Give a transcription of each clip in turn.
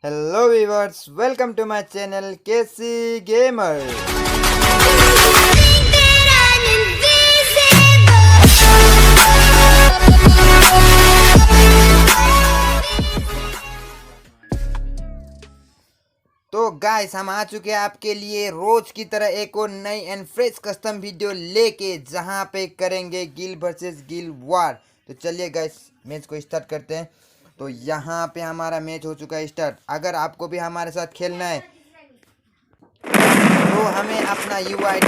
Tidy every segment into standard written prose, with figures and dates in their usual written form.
Hello viewers, welcome to my channel KC Gamer. तो guys हम आ चुके हैं आपके लिए रोज की तरह एक और नई एंड फ्रेश कस्टम वीडियो लेके, जहां पे करेंगे गिल वर्सेस गिल वार। तो चलिए गाइस मैच को स्टार्ट करते हैं। तो यहाँ पे हमारा मैच हो चुका है स्टार्ट। अगर आपको भी हमारे साथ खेलना है तो हमें अपना UID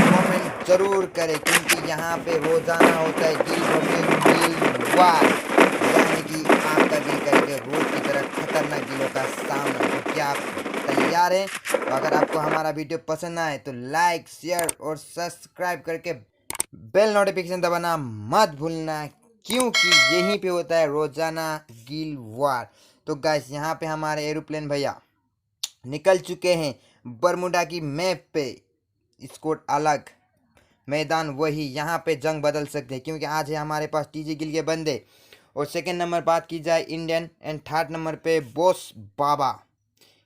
कमेंट जरूर करें, क्योंकि यहाँ पे रोजाना होता है गिल वर्सेस गिल वार, यानी कि आपका गिल करेंगे रोज की तरह खतरनाक गिलों का सामना। तो क्या आप तैयार हैं? तो अगर आपको हमारा वीडियो पसंद आए तो लाइक, शेयर और सब्सक्राइब करके बेल नोटिफिकेशन दबाना मत भूलना, क्योंकि यहीं पे होता है रोजाना गिल वार। तो गाइस यहाँ पे हमारे एरोप्लेन भैया निकल चुके हैं बरमुडा की मैप पे। स्कोर अलग, मैदान वही। यहाँ पे जंग बदल सकते हैं, क्योंकि आज है हमारे पास टीजी गिल के बंदे। और सेकंड नंबर बात की जाए इंडियन, एंड थर्ड नंबर पे बॉस बाबा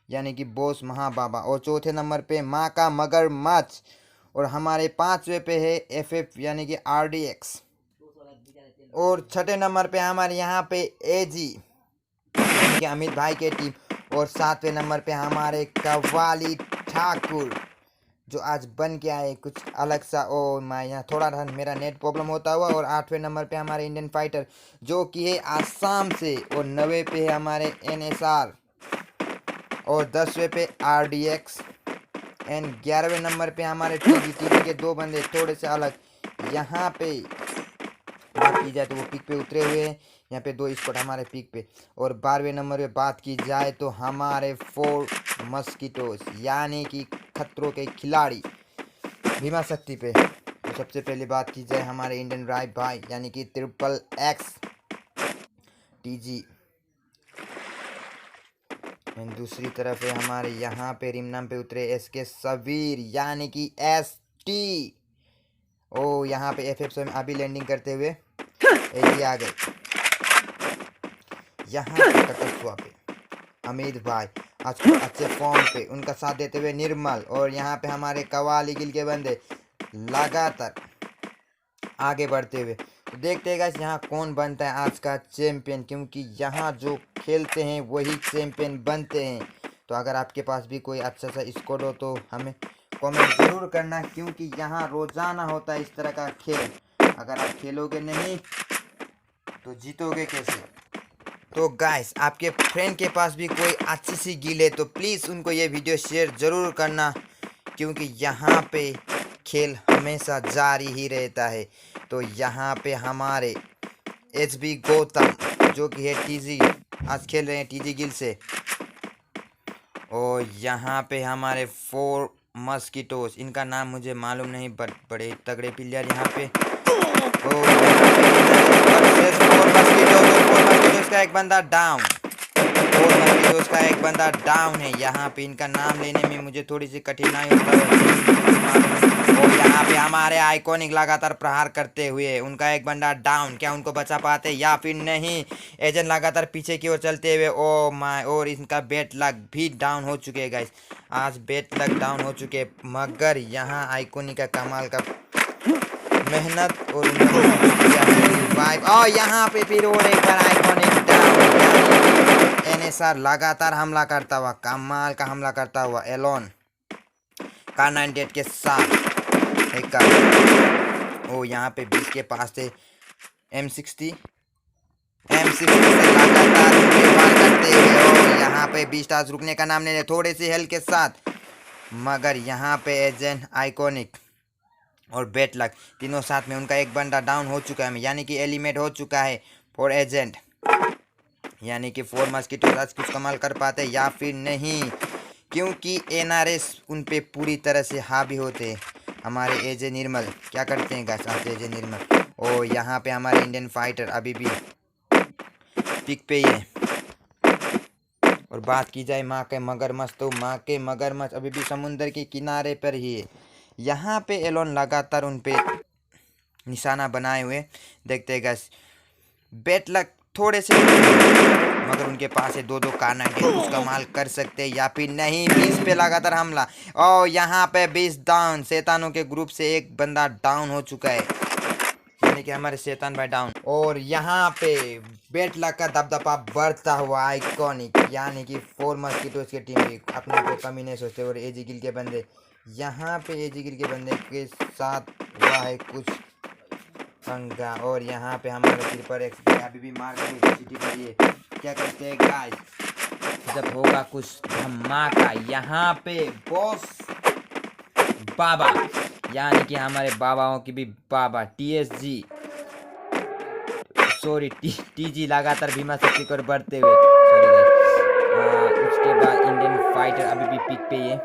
यानी कि बॉस महाबाबा, और चौथे नंबर पे माँ का मगरमच्छ, और हमारे पांचवे पे है FF यानी कि RDX, और छठे नंबर पे हमारे यहाँ पे AG यानी कि अमित भाई के टीम, और सातवें नंबर पे हमारे कव्वाली ठाकुर जो आज बन के आए कुछ अलग सा। ओ मैं यहाँ थोड़ा मेरा नेट प्रॉब्लम होता हुआ। और आठवें नंबर पे हमारे इंडियन फाइटर जो कि है आसाम से, और 9वें पे है हमारे NSR, और 10वें पे RDX, एंड 11वें नंबर पे हमारे टीवी के दो बंदे थोड़े से अलग। यहाँ पे बात की जाए तो वो पिक पे उतरे हुए हैं, यहाँ पे 2 स्पॉट हमारे पिक पे। और 12वें नंबर पे बात की जाए तो हमारे 4 मस्कीटोस यानी कि खतरों के खिलाड़ी भीमा शक्ति पे। तो सबसे पहले बात की जाए हमारे इंडियन राइट भाई यानी कि XXX TG, एंड दूसरी तरफ है हमारे यहाँ पे रिमनाम पे उतरे SK सबीर यानी कि ST। ओ यहाँ पे FF में अभी लैंडिंग करते हुए एजी आ गए। यहाँ पे कटस्वा पे अमित भाई आज अच्छे फॉर्म पे, उनका साथ देते हुए निर्मल, और यहाँ पे हमारे कवाली गिल के बंदे लगातार आगे बढ़ते हुए। तो देखते हैं गाइस यहाँ कौन बनता है आज का चैंपियन, क्योंकि यहाँ जो खेलते हैं वही चैंपियन बनते हैं। तो अगर आपके पास भी कोई अच्छा सा स्क्वाड हो तो हमें कमेंट जरूर करना, क्योंकि यहाँ रोजाना होता है इस तरह का खेल। अगर आप खेलोगे नहीं तो जीतोगे कैसे? तो गाइस आपके फ्रेंड के पास भी कोई अच्छी सी गिल है तो प्लीज़ उनको ये वीडियो शेयर ज़रूर करना, क्योंकि यहाँ पे खेल हमेशा जारी ही रहता है। तो यहाँ पे हमारे HB गौतम जो कि है TG, आज खेल रहे हैं TG गिल से। और यहाँ पे हमारे 4 मस्कीटोस, इनका नाम मुझे मालूम नहीं, बट बड़े तगड़े प्लेयर यहाँ पे। और का एक बंदा डाउन, और का एक बंदा डाउन है। यहाँ पे इनका नाम लेने में मुझे थोड़ी सी कठिनाई होता है। और यहाँ पे हमारे आइकॉनिक लगातार प्रहार करते हुए, उनका एक बंदा डाउन। क्या उनको बचा पाते या फिर नहीं? एजेंट लगातार पीछे की ओर चलते हुए, ओ माय, और इनका बेट लक भी डाउन हो चुके हैं गाइस। आज बेट लक डाउन हो चुके, मगर यहाँ आइकॉनिक का कमाल का मेहनत और यहाँ पे फिर और एक बार आइकॉनिक डाउन। NSR लगातार हमला करता हुआ, कमाल का हमला करता हुआ एलोन का 98 के साथ एक का। ओ यहाँ पे 20 के पास थे M60 से लगातार वार करते हुए, और यहाँ पे 20 स्टार्स रुकने का नाम नहीं ले, थोड़े से हेल्थ के साथ। मगर यहाँ पे एजेंट, आइकॉनिक और बेट लक तीनों साथ में, उनका एक बंदा डाउन हो चुका है, यानी कि एलिमेट हो चुका है फॉर एजेंट, यानी कि 4 मस्कीटोस आज कुछ कमाल कर पाते या फिर नहीं, क्योंकि NRS उन पे पूरी तरह से हावी होते। हमारे AJ निर्मल क्या करते हैं गाइस? AJ निर्मल, और यहाँ पे हमारे इंडियन फाइटर अभी भी पिक पे ही है। और बात की जाए माँ के मगरमच्छ, तो माँ के मगरमच्छ अभी भी समुद्र के किनारे पर ही है। यहाँ पे एलोन लगातार उन पे निशाना बनाए हुए। देखते हैं गाइस बेट लक थोड़े से मगर उनके पास है 2-2 कार-98 उसका माल कर सकते हैं या फिर नहीं। 20 पे लगातार हमला और यहाँ पे 20 डाउन। शैतानों के ग्रुप से एक बंदा डाउन हो चुका है, यानी कि हमारे शैतान भाई डाउन। और यहाँ पे बेट लक का दबदबा बढ़ता हुआ आइकॉनिक, यानी कि 4 मस्कीटोस की टीम भी अपने को कमी नहीं सोचते। और एजी गिल के बंदे यहाँ पे एजी गिल के बंदे के साथ हुआ है कुछ पंगा। और यहाँ पे हमारा ट्रिपल एक्स अभी भी मार सिटी पर ये क्या करते हैं गाइस, जब होगा कुछ धमाका। यहाँ पे बॉस बाबा, यानी कि हमारे बाबाओं की भी बाबा TSG सॉरी TG लगातार भीमा शक्ति को बढ़ते हुए, सॉरी गाइस। उसके बाद इंडियन फाइटर अभी भी पिक पे ये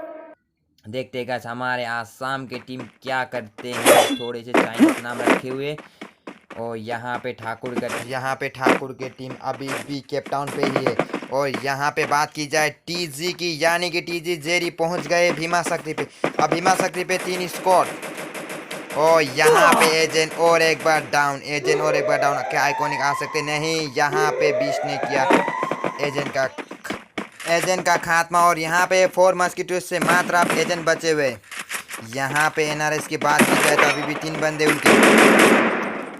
देखते हैं गाइस हमारे आसाम के टीम क्या करते हैं, थोड़े से चाइनीज नाम रखे हुए। और यहाँ पे ठाकुर के टीम अभी भी केप टाउन पे ही है। और यहाँ पे बात की जाए TG की, यानी कि TG जेरी पहुँच गए भीमा शक्ति पे। अब भीमा शक्ति पे 3 स्क्वाड। और यहाँ पे एजेंट और एक बार डाउन, क्या आइकॉनिक आ सकते नहीं। यहाँ पे बीच ने किया एजेंट का खात्मा। और यहाँ पे 4 मस्कीटोस से मात्र आप एजेंट बचे हुए। यहाँ पे NRS की बात की जाए तो अभी भी 3 बंदे उनके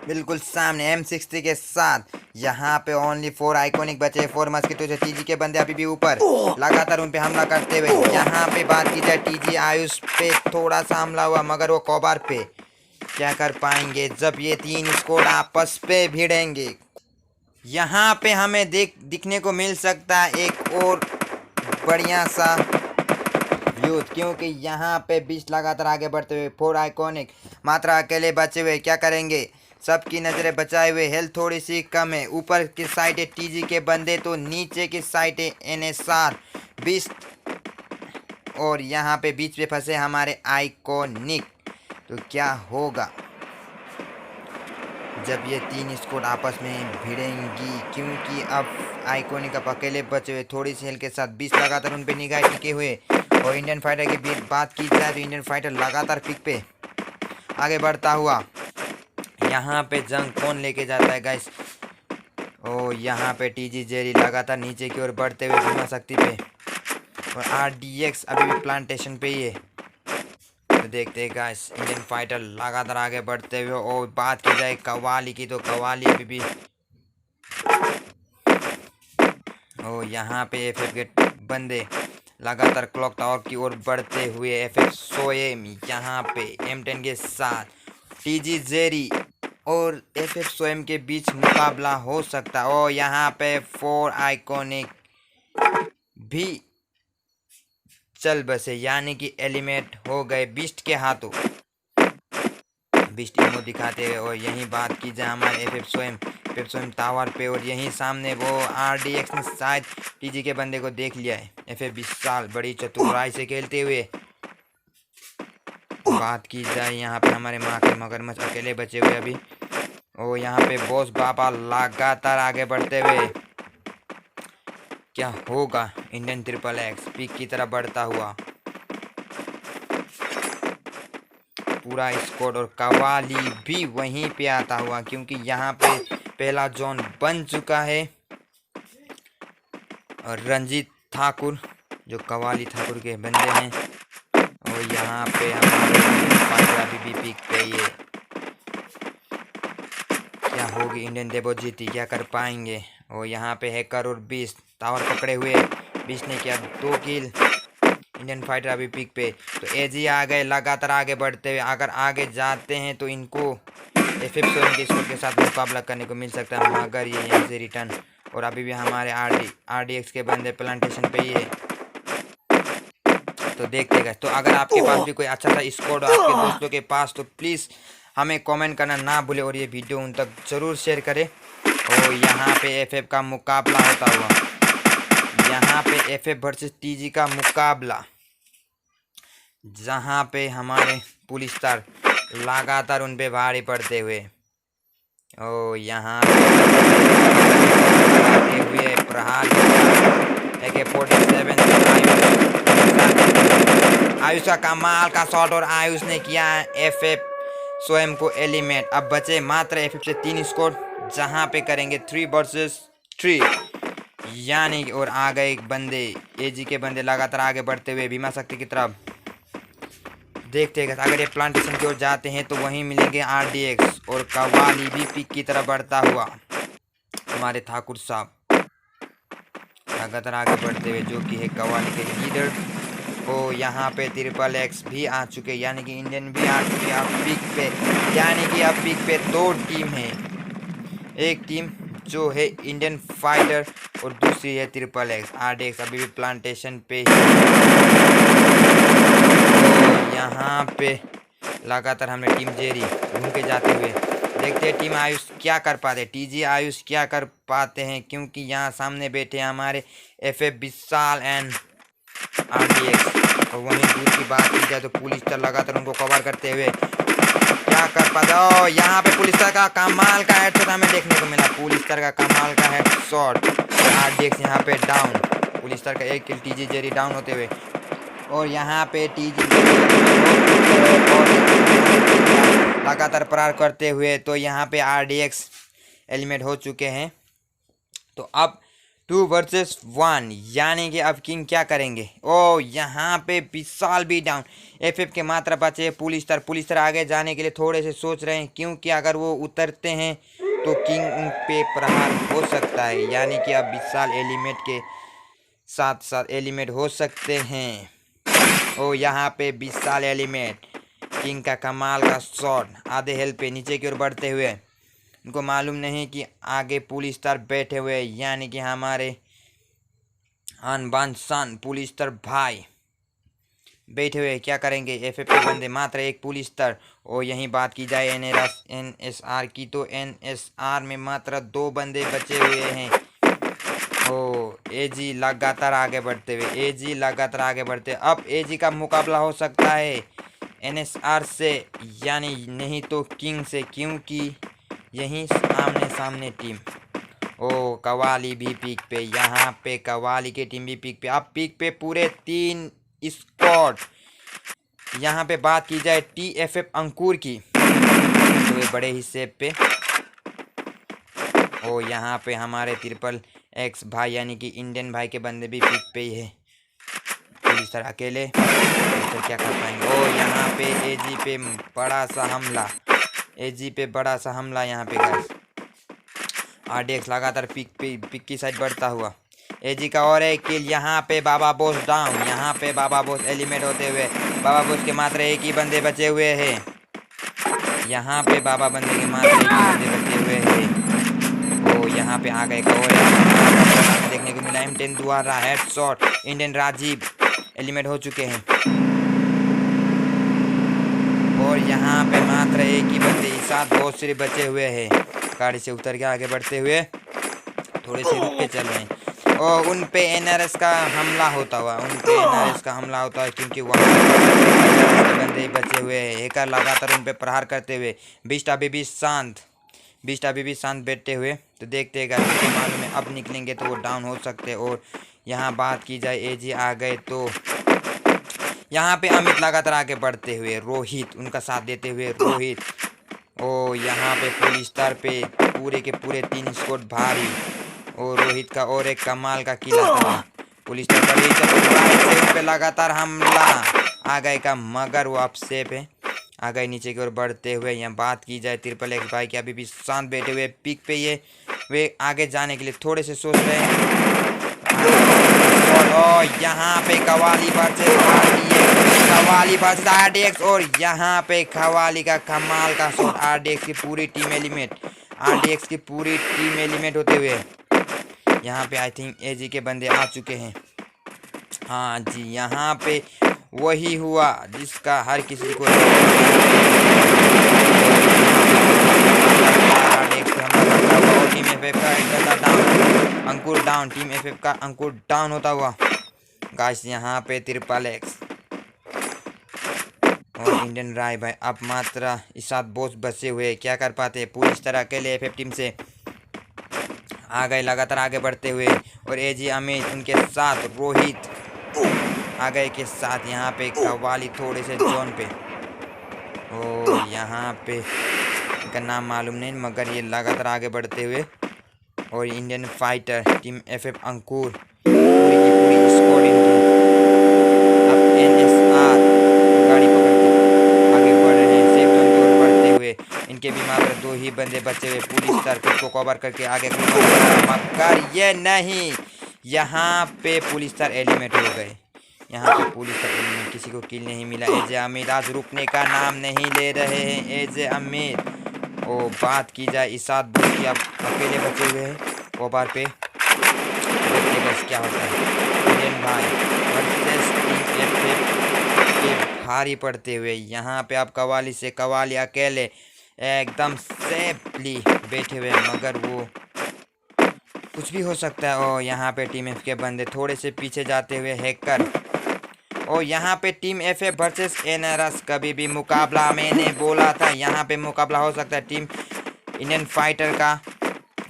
बिल्कुल सामने M60 के साथ। यहाँ पे ओनली 4 आइकॉनिक बचे, 4 मस्कीटोस से। TG के बंदे अभी भी ऊपर लगातार उन पे हमला करते हुए। यहाँ पे बात की जाए TG आयुष पे थोड़ा सा हमला हुआ, मगर वो कोबार पे क्या कर पाएंगे जब ये 3 स्क्वाड आपस पे भिड़ेंगे। यहाँ पे हमें दिखने को मिल सकता है एक और बढ़िया सा युद्ध, क्योंकि यहाँ पे 20 लगातार आगे बढ़ते हुए 4 आइकॉनिक मात्र अकेले बचे हुए। क्या करेंगे, सबकी नज़रें बचाए हुए। हेल्थ थोड़ी सी कम है। ऊपर की साइड है TG के बंदे तो नीचे की साइड है NSR 20। और यहाँ पे बीच पे फंसे हमारे आइकॉनिक। तो क्या होगा जब ये 3 स्क्वाड आपस में भिड़ेंगी, क्योंकि अब आइकॉनिक अब अकेले बचे हुए थोड़ी सी हेल्थ के साथ। 20 लगातार उन पे निगाह टिके हुए। और इंडियन फाइटर की बात की जाए तो इंडियन फाइटर लगातार पिक पे आगे बढ़ता हुआ। यहाँ पे जंग कौन लेके जाता है गाइस। और यहाँ पे TG जेरी लगातार नीचे की ओर बढ़ते हुए भीमा शक्ति पे। और RDX अभी भी प्लांटेशन पे ही है। तो देखते हैं गाइस इंडियन फाइटर लगातार आगे बढ़ते हुए। और बात की जाए कवाली की तो कवाली अभी भी। और यहाँ पे FF के बंदे लगातार क्लॉक टावर की ओर बढ़ते हुए। FF सोएम यहाँ पे M10 के साथ। TG जेरी और FF सोएम के बीच मुकाबला हो सकता है। और यहाँ पे 4 आइकॉनिक भी चल बसे, यानी कि एलिमेंट हो गए बिस्ट के हाथों। बिस्ट इमो दिखाते हुए। और यही बात की जाए हमारे FF सोएम टावर पे। और यहीं सामने वो RDX ने शायद TG के बंदे को देख लिया है। FF विशाल बड़ी चतुराई से खेलते हुए। बात की जाए यहाँ पे हमारे माँ के मगरमच्छ अकेले बचे हुए अभी। और यहाँ पे बॉस बाबा लगातार आगे बढ़ते हुए। क्या होगा, इंडियन ट्रिपल एक्स पीक की तरफ बढ़ता हुआ। पूरा स्क्वाड और कवाली भी वहीं पे आता हुआ, क्योंकि यहाँ पे पहला जोन बन चुका है। और रंजीत ठाकुर जो कवाली ठाकुर के बंदे हैं। और यहाँ पे हमारे अभी भी पीक पे ये क्या होगी, इंडियन देवो जीती क्या कर पाएंगे। और यहाँ पे हैकर और 20 टावर पकड़े हुए। 20 ने किया 2 किल। इंडियन फाइटर अभी पिक पे। तो एजी आ गए लगातार आगे बढ़ते हुए। अगर आगे जाते हैं तो इनको FF सोएम के स्कोर के साथ मुकाबला करने को मिल सकता है, मगर ये यहाँ से रिटर्न। और अभी भी हमारे RDX के बंदे प्लांटेशन पे ही है। तो देखते गए। तो अगर आपके पास भी कोई अच्छा सा स्कोर हो आपके दोस्तों के पास, तो प्लीज़ हमें कमेंट करना ना भूले और ये वीडियो उन तक ज़रूर शेयर करें। और यहाँ पे FF का मुकाबला होता हुआ। यहाँ पे FF वर्सेस TG का मुकाबला, जहाँ पे हमारे पुलिस स्टार लगातार उन पे भारी पड़ते हुए। और यहाँ पे हुए प्रहार AK-47 आयुष का कमाल का शॉट। और आयुष ने किया FF सोएम को एलिमेंट। अब बचे मात्र FF से 3 स्कोर, जहाँ पे करेंगे 3 वर्सेस 3। यानी और आ गए बंदे, एजी के बंदे लगातार आगे बढ़ते हुए भीमा शक्ति की तरफ। देखते हैं अगर ये प्लांटेशन की ओर जाते हैं तो वहीं मिलेंगे आरडीएक्स और कवाली भी पिक की तरफ बढ़ता हुआ। हमारे ठाकुर साहब लगातार आगे बढ़ते हुए, जो कि है कवाली के लीडर। ओ यहाँ पे ट्रिपल एक्स भी आ चुके, यानी कि इंडियन भी आ चुके अब पिक पे। यानी कि अब पिक पे दो टीम है, एक टीम जो है इंडियन फाइटर और दूसरी है ट्रिपल एक्स। आरडीएक्स अभी भी प्लांटेशन पे ही। तो यहाँ पे लगातार हमने टीम जेरी घूम के जाते हुए देखते हैं टीम आयुष क्या कर पाते, टीजी आयुष क्या कर पाते हैं, क्योंकि यहाँ सामने बैठे हैं हमारे एफएफ विशाल एंड आरडीएक्स। और वहीं दूर की बात की जाए तो पुलिस लगातार उनको कवर करते हुए क्या कर पाता। ओ यहाँ पे पुलिस का कमाल का हेडशॉट हमें देखने को मिला, पुलिस का कमाल का हेडशॉट। आरडीएक्स यहाँ पे डाउन, पुलिस का एक किल, टीजी जेरी डाउन होते हुए। और यहाँ पे टीजी लगातार प्रहार करते हुए, तो यहाँ पे आरडीएक्स एलिमिनेट हो चुके हैं। तो अब 2 वर्सेस 1, यानी कि अब किंग क्या करेंगे। ओ यहाँ पे विशाल भी डाउन, एफएफ के मात्र बचे पुलिस आगे जाने के लिए थोड़े से सोच रहे हैं, क्योंकि अगर वो उतरते हैं तो किंग उन पे प्रहार हो सकता है, यानी कि अब विशाल एलिमेंट के साथ साथ एलिमिनेट हो सकते हैं। ओ यहाँ पे विशाल एलिमेंट, किंग का कमाल का शॉट आधे हेल्थ पे नीचे की ओर बढ़ते हुए। उनको मालूम नहीं कि आगे पुलिस स्टार बैठे हुए, यानी कि हमारे आन बान शान पुलिस स्टार भाई बैठे हुए। क्या करेंगे एफएफ के बंदे, मात्र एक पुलिस स्टार। और यहीं बात की जाए एनएसआर की, तो एनएसआर में मात्र 2 बंदे बचे हुए हैं। ओ एजी लगातार आगे बढ़ते हुए, एजी लगातार आगे बढ़ते। अब एजी का मुकाबला हो सकता है एनएसआर से, यानी नहीं तो किंग से, क्योंकि यहीं आमने सामने टीम। ओ कवाली भी पीक पे, यहाँ पे कवाली की टीम भी पीक पे। अब पीक पे पूरे 3 स्क्वाड। यहाँ पे बात की जाए टीएफएफ अंकुर की, तो ये बड़े हिस्से पे। ओ यहाँ पे हमारे ट्रिपल एक्स भाई, यानी कि इंडियन भाई के बंदे भी पीक पे ही है। पुलिस सर अकेले तो क्या कर पाएंगे। ओ यहाँ पे एजी पे बड़ा सा हमला, एजी पे बड़ा सा हमला यहाँ पे गाइस। आरडीएक्स लगातार पिक की साइड बढ़ता हुआ। एजी का और एक किल, यहाँ पे बाबा बॉस डाउन, यहाँ पे बाबा बॉस एलिमिनेट होते हुए। बाबा बॉस के मात्र एक ही बंदे बचे हुए हैं, यहाँ पे बाबा बंदे के मात्र एक ही बंदे बचे हुए हैं। ओ यहाँ पे आ गए का और देखने को मिला, M10 द्वारा हेडशॉट। इंडियन राजीव एलिमिनेट हो चुके हैं। और यहाँ पे मात्र एक ही बंदे इस साथ बहुत सिर्फ बचे हुए हैं। गाड़ी से उतर के आगे बढ़ते हुए थोड़े से रुक के चल रहे हैं। और उन पे एनआरएस का हमला होता हुआ, क्योंकि वहाँ बंदे बचे हुए हैं। हैकर लगातार उन पे प्रहार करते हुए। बिस्ट अभी भी शांत बैठे हुए। तो देखते हैं उनको मालूम है अब निकलेंगे तो वो डाउन हो सकते हैं। और यहाँ बात की जाए एजी आ गए, तो यहाँ पे अमित लगातार आगे बढ़ते हुए, रोहित उनका साथ देते हुए। रोहित ओ यहाँ पे पुलिस स्टार पे पूरे के पूरे 3 स्क्वाड भारी। और रोहित का और एक कमाल का किला था। पुलिस स्टार पे लगातार हमला आ गए का, मगर वो अब सेफ है। आ गए नीचे की ओर बढ़ते हुए। यहाँ बात की जाए ट्रिपल एक्स भाई के, अभी भी शांत बैठे हुए पिक पे। ये वे आगे जाने के लिए थोड़े से सोच रहे हैं। और यहाँ पे कवाली वर्सेस आरडीएक्स, और यहाँ पे कवाली का कमाल का शॉट। आरडीएक्स की पूरी टीम एलिमिनेट होते हुए। यहाँ पे आई थिंक एजी के बंदे आ चुके हैं। हाँ जी, यहाँ पे वही हुआ जिसका हर किसी को टीम एफएफ का अंकुर डाउन, टीम एफएफ का अंकुर डाउन होता हुआ गाइस। यहाँ पे ट्रिपल एक्स और इंडियन राय भाई अब मात्र इस साथ बॉस बचे हुए, क्या कर पाते। पूरी तरह के लिए एफएफ टीम से आ गए लगातार आगे बढ़ते हुए। और एजी अमित उनके साथ रोहित आ गए के साथ। यहाँ पे कवाली थोड़े से जोन पे। ओ यहाँ पे इनका नाम मालूम नहीं, मगर ये लगातार आगे बढ़ते हुए। और इंडियन फाइटर टीम FF अंकुर पूरी की पूरी स्क्वाड इनकी अब NSR गाड़ी पकड़ते आगे बढ़ रहे हैं सेफ जोन की ओर बढ़ते हुए। इनके भी मात्र 2 ही बंदे बचे हुए। पुलिस स्टार खुद को कवर करके आगे मगर ये नहीं, यहाँ पे पुलिस स्टार एलिमिनेट हो गए। यहाँ पे पुलिस स्टार एलिमिनेट, किसी को किल नहीं मिला। एजे अमित आज रुकने का नाम नहीं ले रहे हैं। एजे अमित ओ बात की जाए इसाद बुश की, अब अकेले बचे हुए हैं कोबार पे। देखते बस क्या होता है। इंडियन भाई वर्सेस टीम FF के भारी पड़ते हुए यहाँ पे आप कवाली से कवाली अकेले एकदम सेफली बैठे हुए, मगर वो कुछ भी हो सकता है। और यहाँ पे टीम F के बंदे थोड़े से पीछे जाते हुए हैकर। और यहाँ पे टीम FF वर्सेस NRS कभी भी मुकाबला, मैंने बोला था यहाँ पे मुकाबला हो सकता है। टीम इंडियन फाइटर का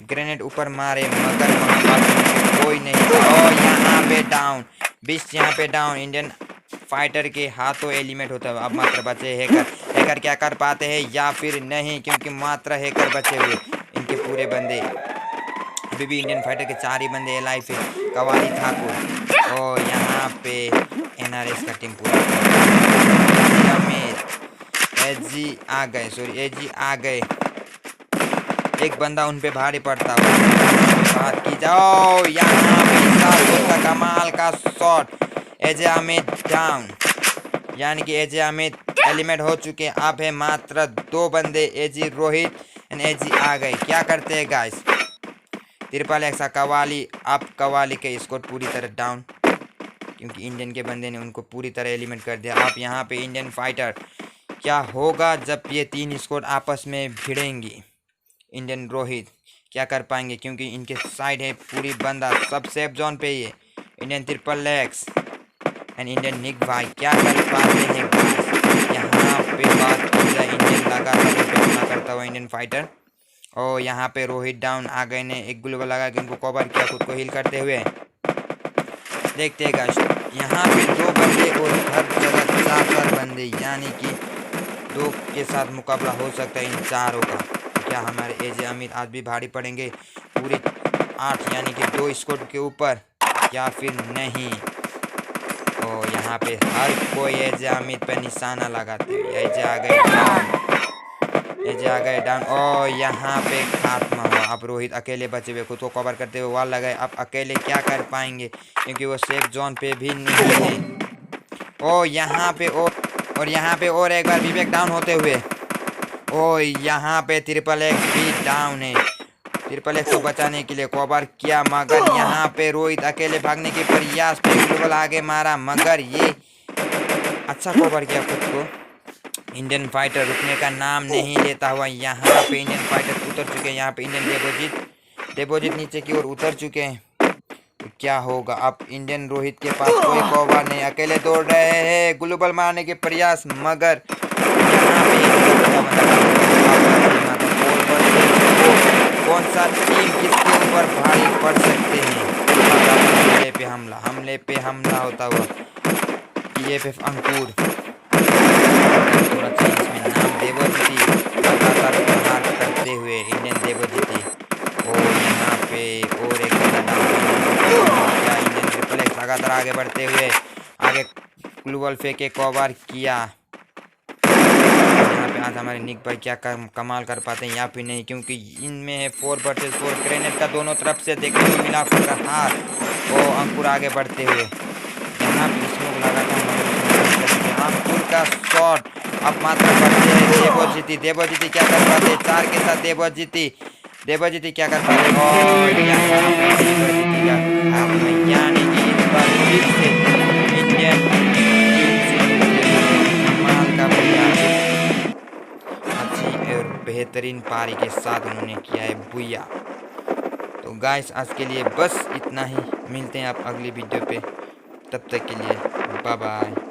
ग्रेनेड ऊपर मारे मगर वहाँ पर कोई नहीं था। और यहाँ पे डाउन 20 यहाँ पे डाउन। इंडियन फाइटर के हाथों एलिमेंट होता है। अब मात्र बचे हैकर। हैकर क्या कर पाते हैं या फिर नहीं, क्योंकि मात्र हैकर बचे हुए। इनके पूरे बंदे अभी भी इंडियन फाइटर के 4 ही बंदे लाइफ है। कवाली ठाकुर और यहाँ पे NRS का टीम पूरा एजी आ गए, सॉरी एजी आ गए। एक बंदा उन पे भारी पड़ता हुआ बात की जाओ। यहाँ पे कमाल का शॉट। एजे अमित डाउन, यानी कि एजे अमित एलिमेंट हो चुके। अब है मात्र 2 बंदे, एजी रोहित एंड एजी आ गए। क्या करते हैं गाइस, तिरपाल एक्सा कवाली। अब कवाली के स्कोर पूरी तरह डाउन, क्योंकि इंडियन के बंदे ने उनको पूरी तरह एलिमेंट कर दिया। अब यहाँ पे इंडियन फाइटर क्या होगा जब ये 3 स्कोर आपस में भिड़ेंगी। इंडियन रोहित क्या कर पाएंगे, क्योंकि इनके साइड है पूरी बंदा, सब सेफ जोन पे ही है। Indian triple X and Indian Nick भाई क्या कर पाते हैं। यहाँ पे बात की जाए इंडियन लगातार हमला करता हुआ इंडियन फाइटर। और यहाँ पे रोहित डाउन आ गए ने एक ग्लूबल लगा के उनको कवर किया, खुद को हील करते हुए। देखते हैं यहाँ पे 2 बंदे और हर जगह 4 बंदे, यानी कि 2 के साथ मुकाबला हो सकता है इन 4 का। क्या हमारे एजे अमित आज भी भारी पड़ेंगे पूरे 8, यानी कि 2 स्कोर के ऊपर, या फिर नहीं। और यहाँ पे हर कोई एजे अमित पे निशाना लगाते हुए। एजे आ गए डाउन, एजे आ गए डाउन। और यहाँ पे खात्मा हुआ। अब रोहित अकेले बचे हुए, खुद को कवर करते हुए वॉल लगाए। अब अकेले क्या कर पाएंगे, क्योंकि वो सेफ जोन पे भी नहीं है। और यहाँ पे और यहाँ पे और एक बार विवेक डाउन होते हुए। और यहाँ पे ट्रिपल एक्स भी डाउन है। ट्रिपल एक्स को बचाने के लिए कवर किया, मगर यहाँ पे रोहित अकेले भागने के प्रयास पे ग्लोबल आगे मारा, मगर ये अच्छा कवर किया खुद को। इंडियन फाइटर रुकने का नाम नहीं लेता हुआ। यहाँ पे इंडियन फाइटर उतर चुके हैं। यहाँ पे इंडियन देवोजीत नीचे की ओर उतर चुके हैं। तो क्या होगा अब, इंडियन रोहित के पास कोई कवर नहीं, अकेले दौड़ रहे हैं ग्लोबल मारने के प्रयास, मगर यहाँ पे कौन सा टीम किसके ऊपर भारी पड़ सकते हैं। हमले पे हमला होता हुआ FF अंकुर, थोड़ा चेंज में नाम देवोजीती लगातार प्रहार करते हुए इंडियन देवोजीती। और यहाँ पे और एक इंडियन ट्रिपल एक्स लगातार आगे बढ़ते हुए आगे ग्लूबल फेंके कवर किया। यहाँ पे आज हमारे निक भाई क्या कमाल कर पाते हैं या फिर नहीं, क्योंकि इनमें है 4 वर्सेस 4 ग्रेनेड का दोनों तरफ से देखने को मिला प्रहार। वो अंकुर आगे बढ़ते हुए यहाँ पे स्मोक लगा था अंकुर का शॉट। अब मात्र बढ़ते हैं देवोजीती क्या कर पाते हैं 4 के साथ। देवोजीती क्या कर पाते हैं। और यहाँ पे देवोजीती का यानी कि इस बार फिर से इंडियन टीम से कमाल का प्रयास, अच्छी और बेहतरीन पारी के साथ उन्होंने किया है बुया। तो गाइस आज के लिए बस इतना ही, मिलते हैं आप अगली वीडियो पे, तब तक के लिए बाय बाय।